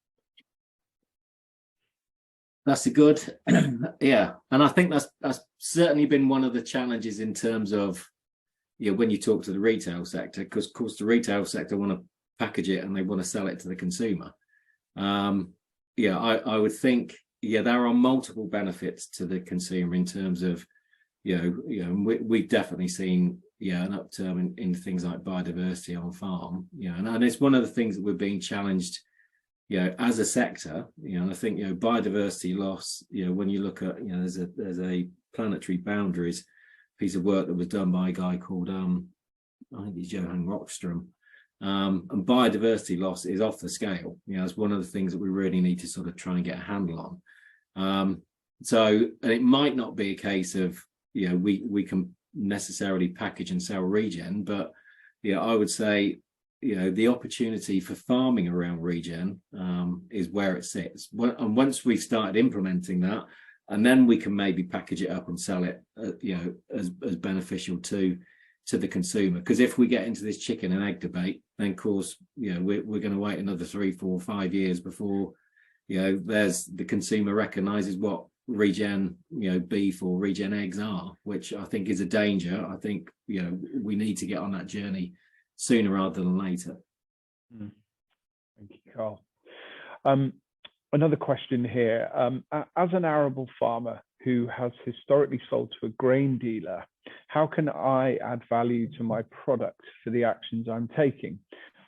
That's a good, and I think that's certainly been one of the challenges in terms of, when you talk to the retail sector, because of course the retail sector want to package it and they want to sell it to the consumer. I would think, there are multiple benefits to the consumer in terms of, we've definitely seen, an upturn in things like biodiversity on farm, and it's one of the things that we're being challenged, as a sector, and I think, biodiversity loss, when you look at, there's a planetary boundaries piece of work that was done by a guy called, I think he's Johan Rockström, and biodiversity loss is off the scale. It's one of the things that we really need to sort of try and get a handle on. And it might not be a case of, we can necessarily package and sell regen, but I would say, the opportunity for farming around regen is where it sits. And once we've started implementing that, and then we can maybe package it up and sell it, as beneficial to the consumer. Because if we get into this chicken and egg debate, then of course, we're going to wait another 3, 4, 5 years before, there's the consumer recognises what regen, beef or regen eggs are, which I think is a danger. I think, we need to get on that journey sooner rather than later. Thank you, Karl. Another question here. As an arable farmer who has historically sold to a grain dealer, how can I add value to my product for the actions I'm taking?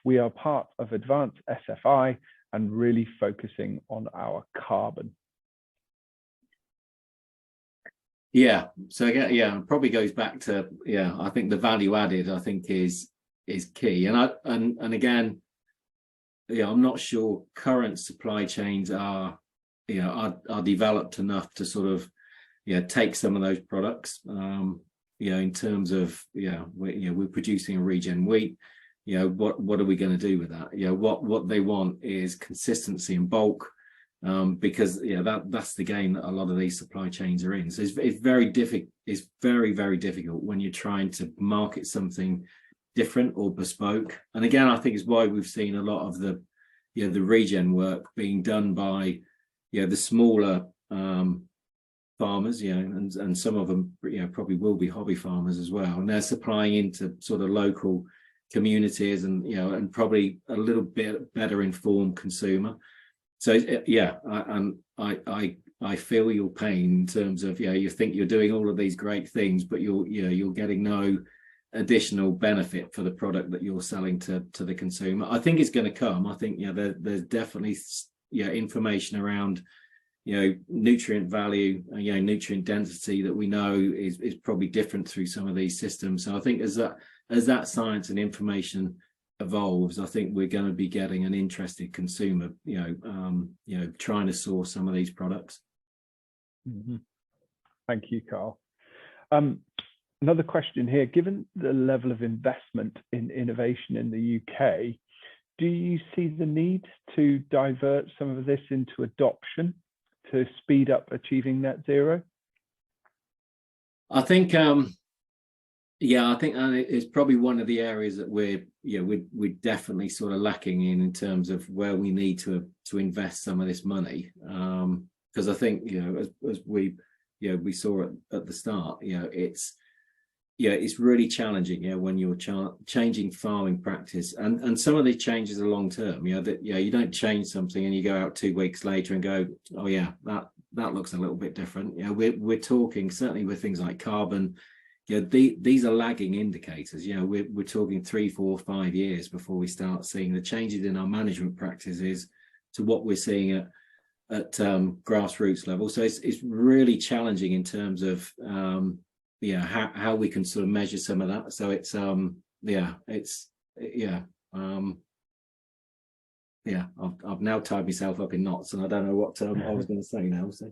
We are part of advanced SFI and really focusing on our carbon. So again, it probably goes back to, I think the value added, I think is key. And again, I'm not sure current supply chains are are developed enough to sort of take some of those products. In terms of we're producing a regen wheat. What are we going to do with that? What they want is consistency in bulk, because that's the game that a lot of these supply chains are in. So it's very difficult. It's very, very difficult when you're trying to market something different or bespoke. And again, I think it's why we've seen a lot of the regen work being done by the smaller farmers, and some of them probably will be hobby farmers as well, and they're supplying into sort of local communities and probably a little bit better informed consumer. So I feel your pain in terms of you think you're doing all of these great things, but you're getting no additional benefit for the product that you're selling to the consumer. I think it's going to come. I think there's definitely information around nutrient value, nutrient density that we know is probably different through some of these systems. So I think as that science and information evolves, I think we're going to be getting an interested consumer, trying to source some of these products. Mm-hmm. Thank you, Karl. Another question here: given the level of investment in innovation in the UK, do you see the need to divert some of this into adoption to speed up achieving net zero? I think it's probably one of the areas that we're definitely sort of lacking in terms of where we need to invest some of this money, because I think as we saw at the start, it's really challenging when you're changing farming practice, and some of these changes are long term. You don't change something and you go out 2 weeks later and go, oh yeah, that looks a little bit different. We're talking certainly with things like carbon. These are lagging indicators. We're talking 3, 4, 5 years before we start seeing the changes in our management practices to what we're seeing at grassroots level. So it's really challenging in terms of how we can sort of measure some of that. So it's I've now tied myself up in knots and I don't know what I was going to say now. So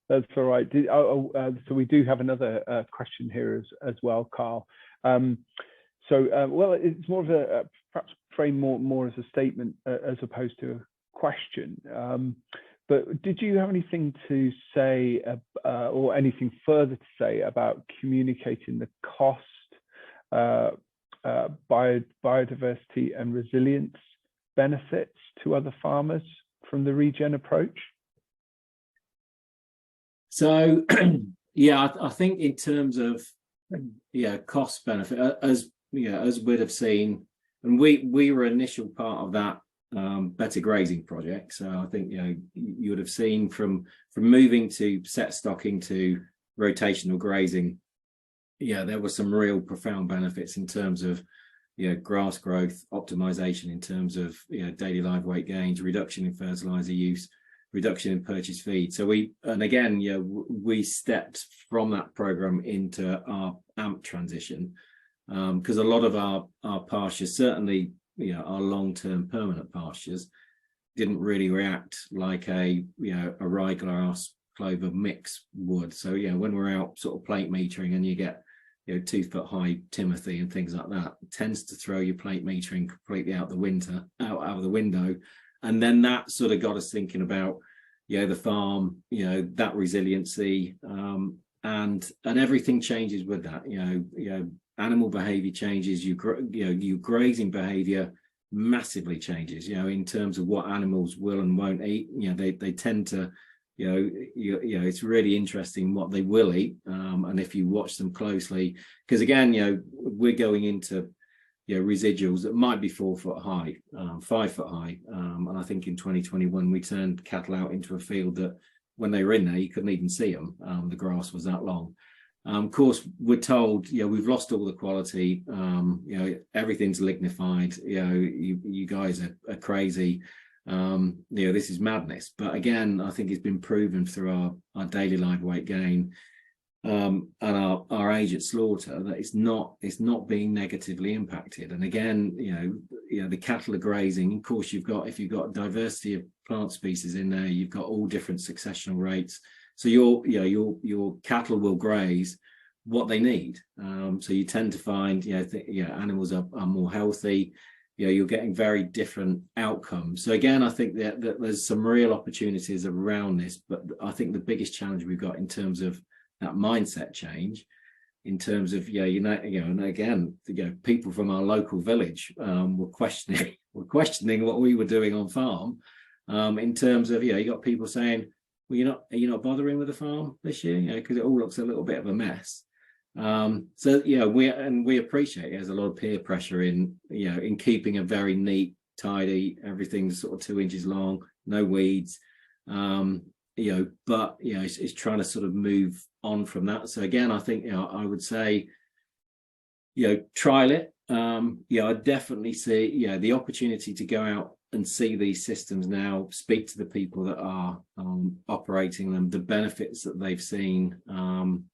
that's all right. So we do have another question here as well, Karl. Well, it's more of a perhaps frame more as a statement as opposed to a question. But did you have anything to say or anything further to say about communicating the cost, biodiversity and resilience benefits to other farmers from the regen approach? So I think in terms of cost benefit, as we'd have seen, and we were initial part of that better grazing project. So I think you would have seen from moving to set stocking to rotational grazing, there were some real profound benefits in terms of grass growth optimization, in terms of daily live weight gains, reduction in fertilizer use, reduction in purchased feed. So we stepped from that program into our AMP transition, because a lot of our pastures, certainly our long-term permanent pastures, didn't really react like a ryegrass clover mix would. So when we're out sort of plate metering and you get 2 foot high timothy and things like that, it tends to throw your plate metering completely out of the window. And then that sort of got us thinking about the farm, that resiliency, and everything changes with that. Animal behavior changes, your grazing behavior massively changes, in terms of what animals will and won't eat. They tend to, it's really interesting what they will eat, and if you watch them closely, because again, we're going into residuals that might be 4 foot high, 5 foot high, and I think in 2021 we turned cattle out into a field that when they were in there you couldn't even see them. The grass was that long. Of course, we're told, we've lost all the quality, everything's lignified, you guys are crazy, this is madness. But again, I think it's been proven through our daily live weight gain, and our age at slaughter, that it's not being negatively impacted. And again, the cattle are grazing. Of course, if you've got diversity of plant species in there, you've got all different successional rates. So your cattle will graze what they need. So you tend to find animals are more healthy. You're getting very different outcomes. So again, I think that there's some real opportunities around this, but I think the biggest challenge we've got in terms of that mindset change, in terms of and again, people from our local village were questioning what we were doing on farm, in terms of you got people saying, well, are you not bothering with the farm this year, because it all looks a little bit of a mess. So we appreciate there's a lot of peer pressure in keeping a very neat, tidy, everything's sort of 2 inches long, no weeds, but it's trying to sort of move on from that. So again, I think I would say trial it. I definitely see the opportunity to go out and see these systems now, speak to the people that are operating them, the benefits that they've seen. And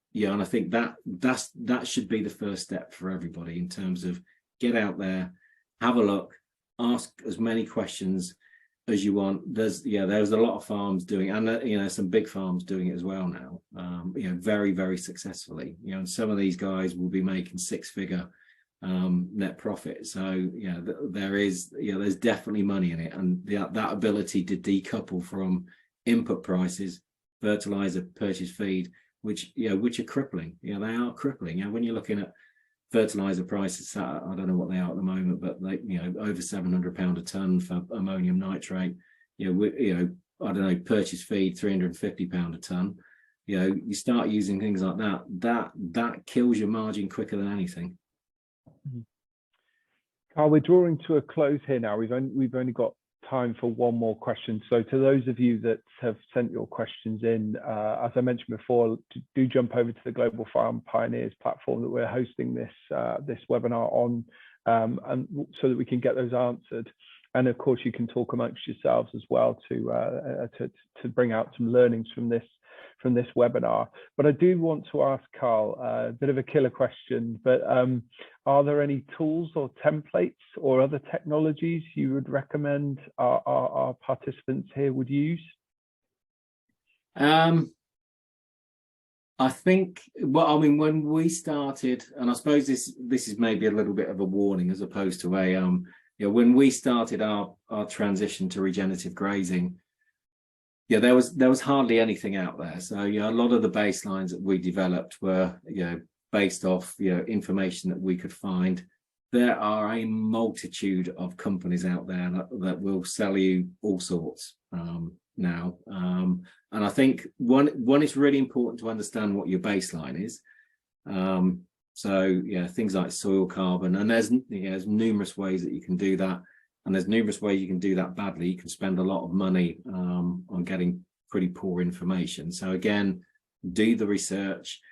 I think that should be the first step for everybody, in terms of get out there, have a look, ask as many questions as you want. There's a lot of farms doing, and some big farms doing it as well now. Very, very successfully. And some of these guys will be making 6-figure net profit. So there's definitely money in it, and that ability to decouple from input prices, fertilizer, purchase feed, which are crippling. They are crippling. When you're looking at fertilizer prices, I don't know what they are at the moment, but over £700 a ton for ammonium nitrate. I don't know, purchase feed £350 a ton. You start using things like that kills your margin quicker than anything. Karl, we're drawing to a close here now. We've only got time for one more question. So to those of you that have sent your questions in, as I mentioned before, do jump over to the Global Farm Pioneers platform that we're hosting this webinar on, and so that we can get those answered. And of course, you can talk amongst yourselves as well to bring out some learnings from this webinar. But I do want to ask Karl a bit of a killer question, but are there any tools or templates or other technologies you would recommend our participants here would use? I think, when we started, and I suppose this is maybe a little bit of a warning as opposed to when we started our transition to regenerative grazing, there was hardly anything out there. So a lot of the baselines that we developed were based off information that we could find. There are a multitude of companies out there that will sell you all sorts now, and I think one it's really important to understand what your baseline is. So things like soil carbon, and there's numerous ways that you can do that. And there's numerous ways you can do that badly. You can spend a lot of money on getting pretty poor information. So again, do the research,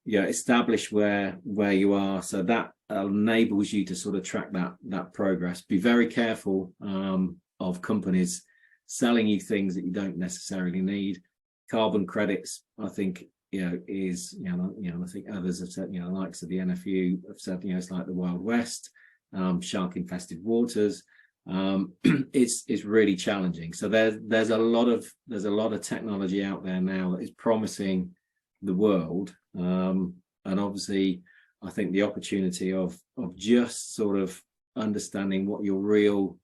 establish where you are, so that enables you to sort of track that progress. Be very careful of companies selling you things that you don't necessarily need. Carbon credits, I think, is I think others have said, the likes of the NFU have said, it's like the Wild West, shark infested waters. It's really challenging. So there's a lot of technology out there now that is promising the world, and obviously I think the opportunity of just sort of understanding what your real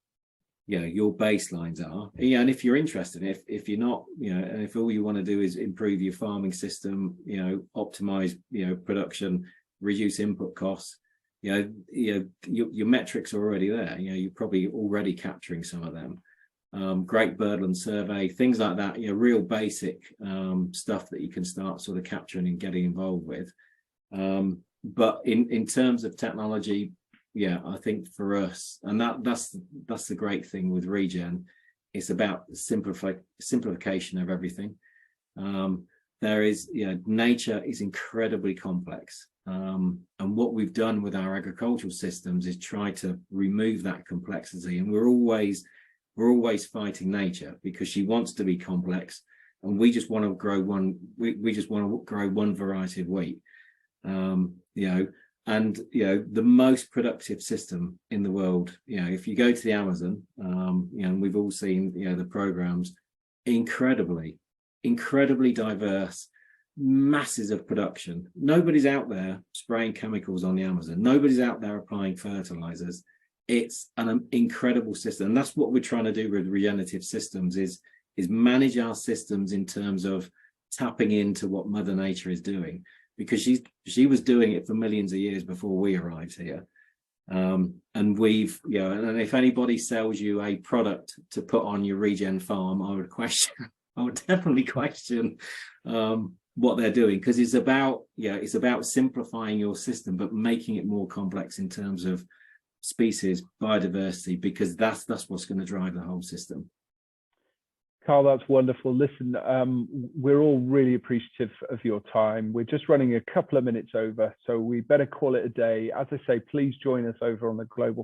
your baselines are, and if you're interested, if you're not, and if all you want to do is improve your farming system, optimize production, reduce input costs, your metrics are already there. You're probably already capturing some of them. Great Birdland Survey, things like that. Real basic stuff that you can start sort of capturing and getting involved with. But in terms of technology, I think for us, and that's the great thing with Regen, it's about simplification of everything. There is, nature is incredibly complex. And what we've done with our agricultural systems is try to remove that complexity. And we're always fighting nature because she wants to be complex. and we just want to grow one. We just want to grow one variety of wheat. The most productive system in the world. If you go to the Amazon, and we've all seen the programs, incredibly diverse, masses of production. Nobody's out there spraying chemicals on the Amazon. Nobody's out there applying fertilizers. It's an incredible system, and that's what we're trying to do with regenerative systems is manage our systems in terms of tapping into what Mother Nature is doing, because she was doing it for millions of years before we arrived here. And we've, and if anybody sells you a product to put on your regen farm, I would definitely question what they're doing, because it's about simplifying your system, but making it more complex in terms of species, biodiversity, because that's what's going to drive the whole system. Karl, that's wonderful. Listen, we're all really appreciative of your time. We're just running a couple of minutes over, so we better call it a day. As I say, please join us over on the Global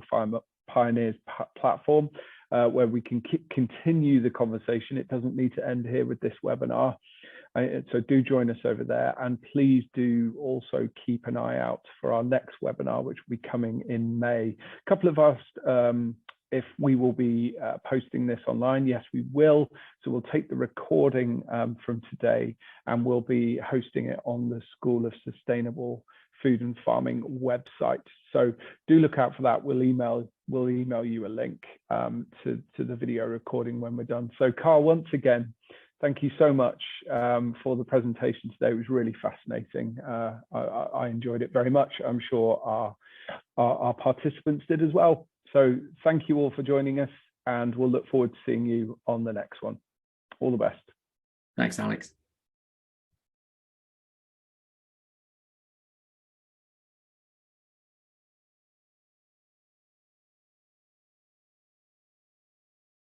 Pioneers platform, where we can continue the conversation. It doesn't need to end here with this webinar. So do join us over there, and please do also keep an eye out for our next webinar, which will be coming in May. A couple of us if we will be posting this online. Yes, we will. So we'll take the recording from today, and we'll be hosting it on the School of Sustainable Food and Farming website. So do look out for that. We'll email you a link to the video recording when we're done. So Karl, once again, thank you so much for the presentation today. It was really fascinating. I enjoyed it very much. I'm sure our participants did as well. So thank you all for joining us, and we'll look forward to seeing you on the next one. All the best. Thanks, Alex.